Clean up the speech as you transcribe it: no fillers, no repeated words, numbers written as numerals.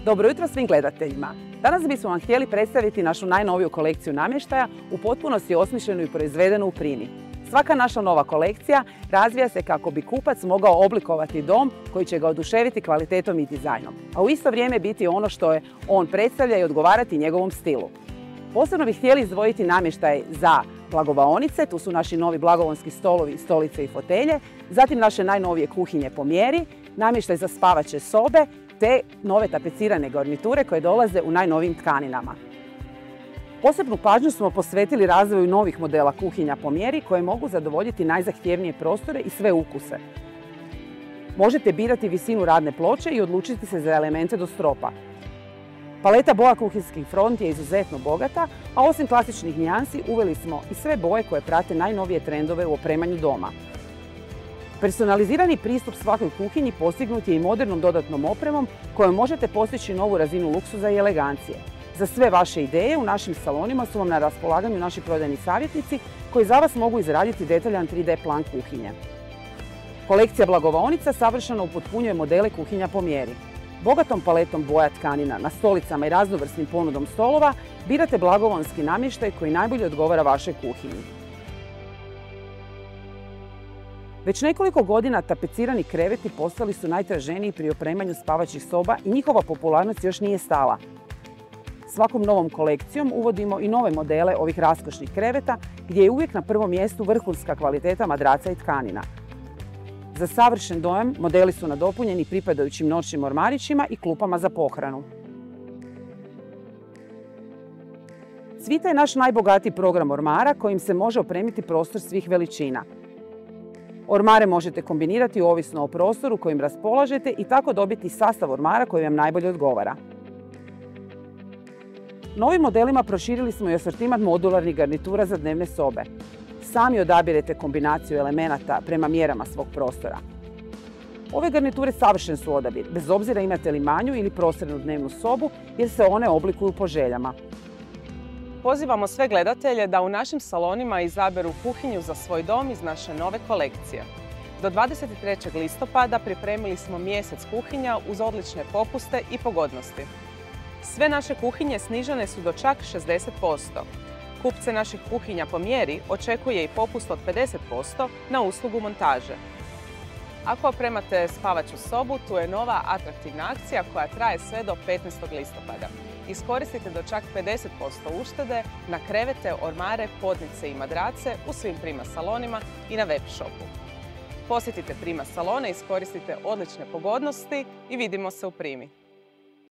Dobro jutro svim gledateljima. Danas bismo vam htjeli predstaviti našu najnoviju kolekciju namještaja u potpunosti osmišljenu i proizvedenu u Primi. Svaka naša nova kolekcija razvija se kako bi kupac mogao oblikovati dom koji će ga oduševiti kvalitetom i dizajnom, a u isto vrijeme biti ono što je on predstavlja i odgovarati njegovom stilu. Posebno bih htjeli izdvojiti namještaj za blagovaonice, tu su naši novi blagovonski stolovi, stolice i fotelje, zatim naše najnovije kuhinje po mjeri, namještaj za spavaće sobe, te nove tapecirane garniture koje dolaze u najnovijim tkaninama. Posebnu pažnju smo posvetili razvoju novih modela kuhinja po mjeri koje mogu zadovoljiti najzahtjevnije prostore i sve ukuse. Možete birati visinu radne ploče i odlučiti se za elemente do stropa. Paleta boja kuhinjskih front je izuzetno bogata, a osim klasičnih nijansi uveli smo i sve boje koje prate najnovije trendove u opremanju doma. Personalizirani pristup svakoj kuhinji postignut je i modernom dodatnom opremom kojom možete postići novu razinu luksuza i elegancije. Za sve vaše ideje u našim salonima su vam na raspolaganju naši prodajni savjetnici koji za vas mogu izraditi detaljan 3D plan kuhinje. Kolekcija blagovaonica savršeno upotpunjuje modele kuhinja po mjeri. Bogatom paletom boja tkanina na stolicama i raznovrsnim ponudom stolova birate blagovonski namještaj koji najbolje odgovara vašoj kuhinji. Već nekoliko godina tapecirani kreveti postali su najtraženiji pri opremanju spavaćih soba i njihova popularnost još nije stala. Svakom novom kolekcijom uvodimo i nove modele ovih raskošnih kreveta gdje je uvijek na prvom mjestu vrhunska kvaliteta madraca i tkanina. Za savršen dojam modeli su nadopunjeni pripadajućim noćnim ormarićima i klupama za pohranu. Svita je naš najbogatiji program ormara kojim se može opremiti prostor svih veličina. Ormare možete kombinirati ovisno o prostoru kojim raspolažete i tako dobiti sastav ormara koji vam najbolje odgovara. Novim modelima proširili smo i asortiman modularnih garnitura za dnevne sobe. Sami odabirete kombinaciju elemenata prema mjerama svog prostora. Ove garniture savršen su odabir, bez obzira imate li manju ili prostornu dnevnu sobu jer se one oblikuju po željama. Pozivamo sve gledatelje da u našim salonima izaberu kuhinju za svoj dom iz naše nove kolekcije. Do 23. listopada pripremili smo mjesec kuhinja uz odlične popuste i pogodnosti. Sve naše kuhinje snižene su do čak 60%. Kupce naših kuhinja po mjeri očekuje i popust od 50% na uslugu montaže. Ako opremate spavaću sobu, tu je nova atraktivna akcija koja traje sve do 15. listopada. Iskoristite do čak 50% uštede na krevete, ormare, podnice i madrace u svim Prima salonima i na web shopu. Posjetite Prima salone, iskoristite odlične pogodnosti i vidimo se u Primi.